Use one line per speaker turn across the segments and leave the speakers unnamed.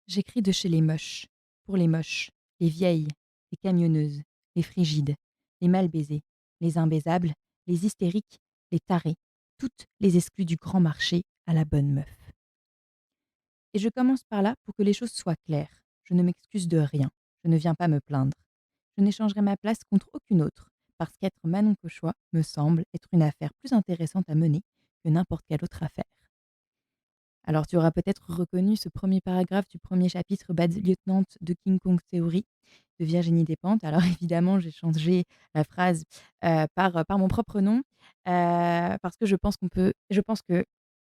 J'écris de chez les moches, pour les moches, les vieilles, les camionneuses, les frigides, les mal baisées, les imbaisables, les hystériques, les tarés, toutes les exclues du grand marché à la bonne meuf. Et je commence par là pour que les choses soient claires. Je ne m'excuse de rien, je ne viens pas me plaindre. Je n'échangerai ma place contre aucune autre, parce qu'être Manon Cochois me semble être une affaire plus intéressante à mener que n'importe quelle autre affaire. Alors, tu auras peut-être reconnu ce premier paragraphe du premier chapitre Bad Lieutenant de King Kong Theory de Virginie Despentes. Alors évidemment, j'ai changé la phrase, par mon propre nom, parce que je pense que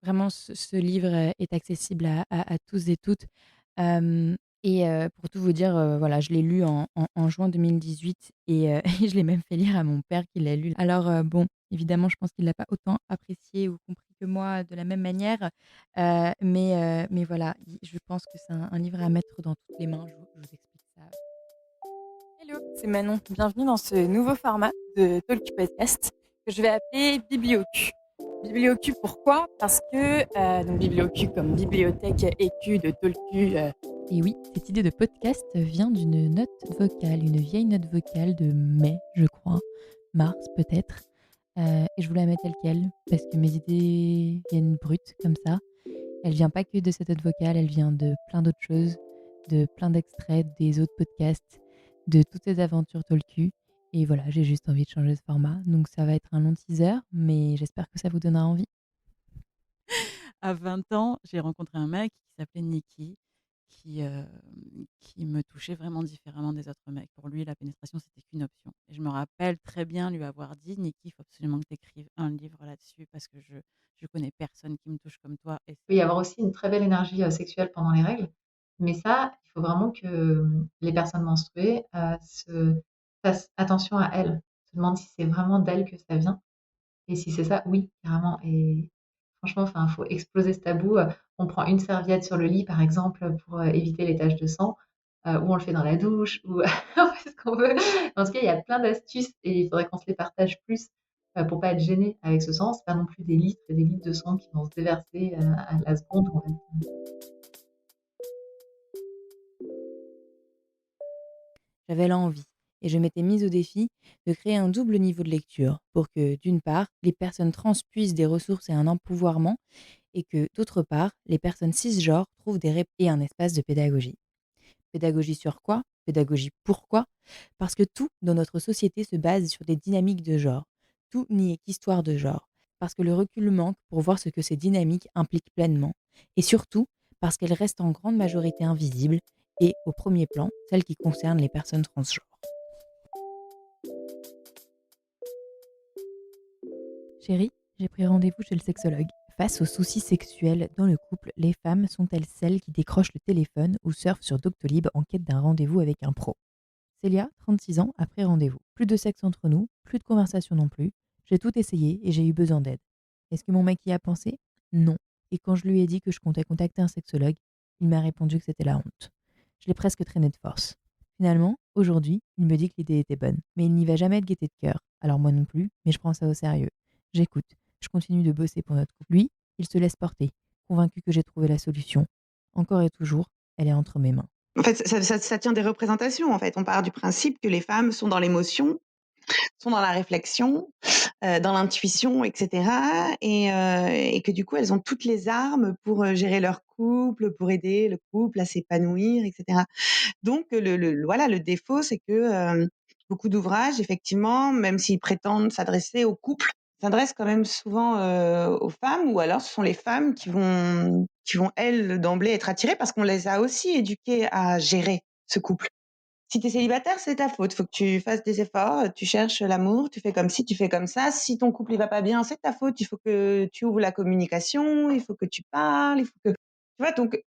vraiment ce livre, est accessible à tous et toutes. Hem pour tout vous dire, voilà, je l'ai lu en juin 2018 et je l'ai même fait lire à mon père qui l'a lu. Alors, bon, évidemment, je pense qu'il l'a pas autant apprécié ou compris que moi de la même manière, mais voilà, je pense que c'est un livre à mettre dans toutes les mains. Je vous explique ça. Hello, c'est Manon. Bienvenue dans ce nouveau format de Talk Podcast que je vais appeler BiblioQ. BiblioQ, pourquoi? Parce que, donc BiblioQ comme bibliothèque écu de Tolku. Et oui, cette idée de podcast vient d'une note vocale, une vieille note vocale de mai, je crois, mars peut-être. Et je voulais la mettre telle quelle, parce que mes idées viennent brutes comme ça. Elle vient pas que de cette note vocale, elle vient de plein d'autres choses, de plein d'extraits des autres podcasts, de toutes ces aventures Tolku. Et voilà, j'ai juste envie de changer de format. Donc ça va être un long teaser, mais j'espère que ça vous donnera envie.
À 20 ans, j'ai rencontré un mec qui s'appelait Nicky, qui, qui me touchait vraiment différemment des autres mecs. Pour lui, la pénétration, c'était qu'une option. Et je me rappelle très bien lui avoir dit: «Nicky, il faut absolument que tu écrives un livre là-dessus parce que je connais personne qui me touche comme toi et
Peut
c'est».
y avoir aussi une très belle énergie sexuelle pendant les règles, mais ça, il faut vraiment que les personnes menstruées fassent attention à elles, se demandent si c'est vraiment d'elles que ça vient, et si c'est ça, oui, carrément. Et franchement, enfin, faut exploser ce tabou. On prend une serviette sur le lit, par exemple, pour éviter les taches de sang, ou on le fait dans la douche, ou on fait ce qu'on veut. En tout cas, il y a plein d'astuces et il faudrait qu'on se les partage plus pour pas être gêné avec ce sang. C'est pas non plus des litres et des litres de sang qui vont se déverser à la seconde où on va.
J'avais l'envie et je m'étais mise au défi de créer un double niveau de lecture pour que, d'une part, les personnes trans puissent des ressources et un empouvoirment et que, d'autre part, les personnes cisgenres trouvent des et un espace de pédagogie. Pédagogie sur quoi? Pédagogie pourquoi? Parce que tout dans notre société se base sur des dynamiques de genre. Tout n'y est qu'histoire de genre. Parce que le recul manque pour voir ce que ces dynamiques impliquent pleinement. Et surtout, parce qu'elles restent en grande majorité invisibles et, au premier plan, celles qui concernent les personnes transgenres. Chérie, j'ai pris rendez-vous chez le sexologue. Face aux soucis sexuels dans le couple, les femmes sont-elles celles qui décrochent le téléphone ou surfent sur Doctolib en quête d'un rendez-vous avec un pro? Célia, 36 ans, après rendez-vous. Plus de sexe entre nous, plus de conversation non plus. J'ai tout essayé et j'ai eu besoin d'aide. Est-ce que mon mec y a pensé? Non. Et quand je lui ai dit que je comptais contacter un sexologue, il m'a répondu que c'était la honte. Je l'ai presque traîné de force. Finalement, aujourd'hui, il me dit que l'idée était bonne, mais il n'y va jamais de gaieté de cœur. Alors moi non plus, mais je prends ça au sérieux. J'écoute, je continue de bosser pour notre couple. Lui, il se laisse porter, convaincu que j'ai trouvé la solution. Encore et toujours, elle est entre mes mains.
En fait, ça tient des représentations, en fait. On part du principe que les femmes sont dans l'émotion, sont dans la réflexion, dans l'intuition, et cetera, et que du coup, elles ont toutes les armes pour, gérer leur couple, pour aider le couple à s'épanouir, et cetera. Donc voilà, le défaut, c'est que, beaucoup d'ouvrages, effectivement, même s'ils prétendent s'adresser au couple, s'adressent quand même souvent, aux femmes, ou alors ce sont les femmes qui vont elles, d'emblée être attirées parce qu'on les a aussi éduquées à gérer ce couple. Si tu es célibataire, c'est ta faute. Faut que tu fasses des efforts, tu cherches l'amour, tu fais comme ci, tu fais comme ça. Si ton couple il va pas bien, c'est ta faute. Il faut que tu ouvres la communication, il faut que tu parles, il faut que, tu vois? Donc,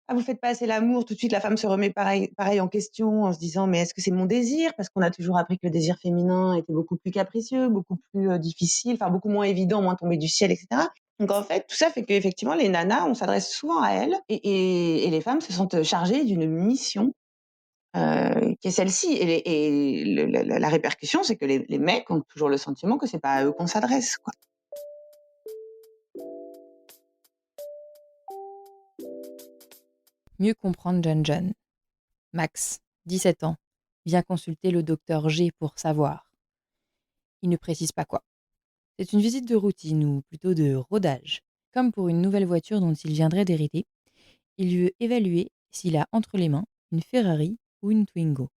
ah, vous faites pas assez l'amour, tout de suite la femme se remet pareil en question en se disant: «Mais est-ce que c'est mon désir?» Parce qu'on a toujours appris que le désir féminin était beaucoup plus capricieux, beaucoup plus, difficile, enfin beaucoup moins évident, moins tombé du ciel, et cetera. Donc en fait, tout ça fait qu'effectivement les nanas, on s'adresse souvent à elles, et les femmes se sentent chargées d'une mission, qui est celle-ci, et la répercussion, c'est que les mecs ont toujours le sentiment que c'est pas à eux qu'on s'adresse, quoi.
Mieux comprendre John. Max, 17 ans, vient consulter le docteur G pour savoir. Il ne précise pas quoi. C'est une visite de routine ou plutôt de rodage. Comme pour une nouvelle voiture dont il viendrait d'hériter, il veut évaluer s'il a entre les mains une Ferrari ou une Twingo,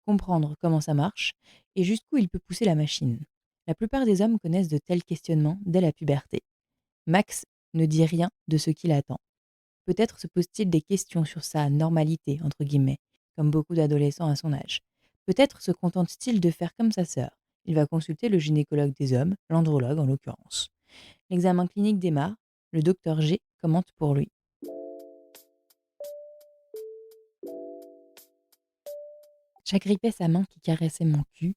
comprendre comment ça marche et jusqu'où il peut pousser la machine. La plupart des hommes connaissent de tels questionnements dès la puberté. Max ne dit rien de ce qui l'attend. Peut-être se pose-t-il des questions sur sa normalité, entre guillemets, comme beaucoup d'adolescents à son âge. Peut-être se contente-t-il de faire comme sa sœur. Il va consulter le gynécologue des hommes, l'andrologue en l'occurrence. L'examen clinique démarre, le docteur G commente pour lui. J'agrippais sa main qui caressait mon cul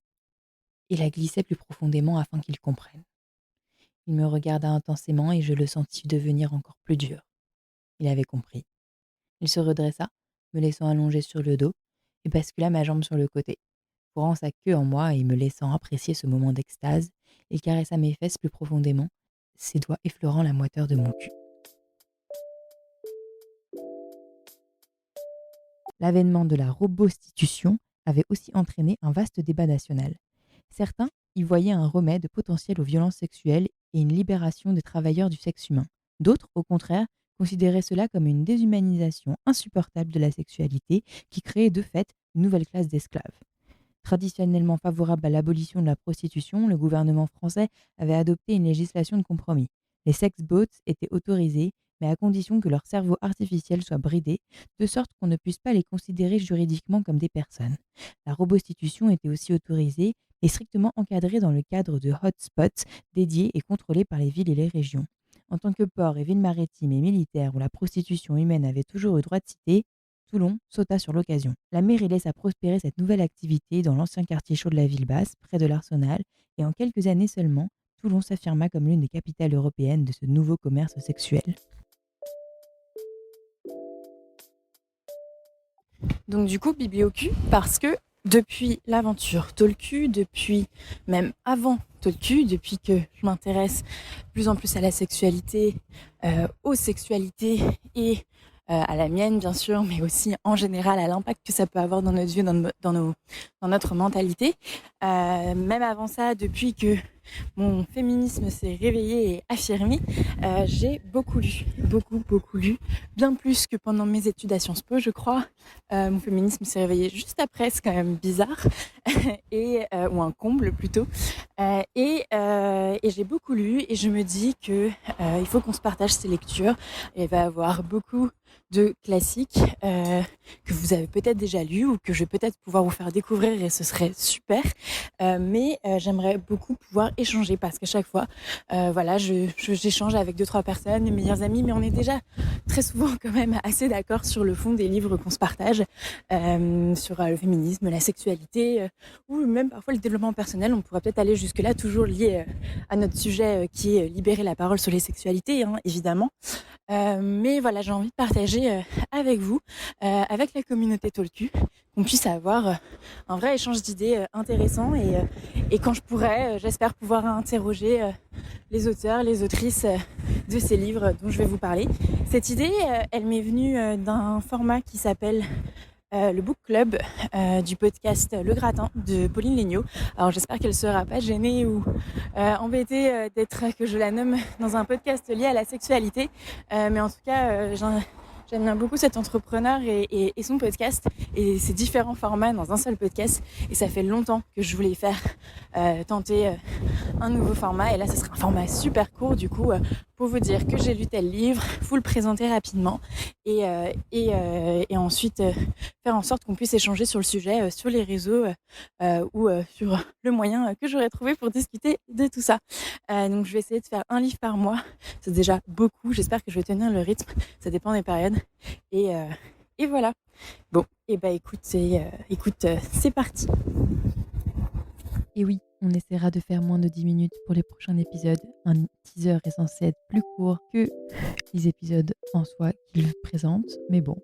et la glissais plus profondément afin qu'il comprenne. Il me regarda intensément et je le sentis devenir encore plus dur. Il avait compris. Il se redressa, me laissant allonger sur le dos, et bascula ma jambe sur le côté. Fourrant sa queue en moi et me laissant apprécier ce moment d'extase, il caressa mes fesses plus profondément, ses doigts effleurant la moiteur de mon cul. L'avènement de la robostitution avait aussi entraîné un vaste débat national. Certains y voyaient un remède potentiel aux violences sexuelles et une libération des travailleurs du sexe humain. D'autres, au contraire, considéraient cela comme une déshumanisation insupportable de la sexualité qui créait de fait une nouvelle classe d'esclaves. Traditionnellement favorable à l'abolition de la prostitution, le gouvernement français avait adopté une législation de compromis. Les sex bots étaient autorisés, mais à condition que leur cerveau artificiel soit bridé, de sorte qu'on ne puisse pas les considérer juridiquement comme des personnes. La robostitution était aussi autorisée, mais strictement encadrée dans le cadre de hotspots dédiés et contrôlés par les villes et les régions. En tant que port et ville maritime et militaire où la prostitution humaine avait toujours eu droit de cité, Toulon sauta sur l'occasion. La mairie laissa prospérer cette nouvelle activité dans l'ancien quartier chaud de la ville basse, près de l'Arsenal, et en quelques années seulement, Toulon s'affirma comme l'une des capitales européennes de ce nouveau commerce sexuel. Donc du coup, Bibi au cul, parce que depuis l'aventure Tolcu, depuis même avant Tolcu, depuis que je m'intéresse de plus en plus à la sexualité, aux sexualités et à la mienne bien sûr, mais aussi en général à l'impact que ça peut avoir dans notre vie, dans notre mentalité. Même avant ça, depuis que mon féminisme s'est réveillé et affirmé, j'ai beaucoup lu, bien plus que pendant mes études à Sciences Po, je crois. Mon féminisme s'est réveillé juste après, c'est quand même bizarre, ou un comble plutôt. Et j'ai beaucoup lu et je me dis que il faut qu'on se partage ces lectures. Il va y avoir beaucoup de classiques que vous avez peut-être déjà lus ou que je vais peut-être pouvoir vous faire découvrir et ce serait super. Mais j'aimerais beaucoup pouvoir échanger parce qu'à chaque fois, voilà, j'échange avec 2-3 personnes, mes meilleures amies, mais on est déjà très souvent quand même assez d'accord sur le fond des livres qu'on se partage, sur le féminisme, la sexualité, ou même parfois le développement personnel. On pourrait peut-être aller jusque-là, toujours lié à notre sujet qui est libérer la parole sur les sexualités, hein, évidemment. Mais voilà, j'ai envie de partager avec vous, avec la communauté Tolcu, qu'on puisse avoir un vrai échange d'idées intéressant et quand je pourrai, j'espère pouvoir interroger les auteurs, les autrices de ces livres dont je vais vous parler. Cette idée, elle m'est venue d'un format qui s'appelle le book club du podcast Le Gratin de Pauline Léniaud. Alors j'espère qu'elle ne sera pas gênée ou embêtée d'être que je la nomme dans un podcast lié à la sexualité. Mais en tout cas, j'aime bien beaucoup cet entrepreneur et son podcast et ses différents formats dans un seul podcast. Et ça fait longtemps que je voulais faire tenter un nouveau format. Et là, ce sera un format super court du coup pour vous dire que j'ai lu tel livre, vous le présenter rapidement et ensuite faire en sorte qu'on puisse échanger sur le sujet sur les réseaux ou sur le moyen que j'aurais trouvé pour discuter de tout ça. Donc je vais essayer de faire un livre par mois. C'est déjà beaucoup. J'espère que je vais tenir le rythme. Ça dépend des périodes. Et voilà. Bon, et bah écoute, c'est parti. Et oui, on essaiera de faire moins de 10 minutes pour les prochains épisodes. Un teaser est censé être plus court que les épisodes en soi qu'il présente. Mais bon,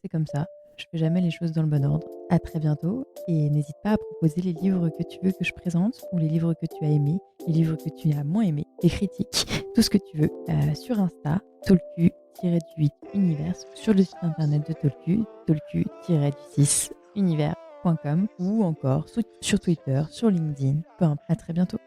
c'est comme ça. Je fais jamais les choses dans le bon ordre. À très bientôt et n'hésite pas à proposer les livres que tu veux que je présente ou les livres que tu as aimés, les livres que tu as moins aimés, les critiques, tout ce que tu veux sur Insta, Tolku-du8univers, sur le site internet de Tolku, Tolku-du6univers.com ou encore sur Twitter, sur LinkedIn. À très bientôt.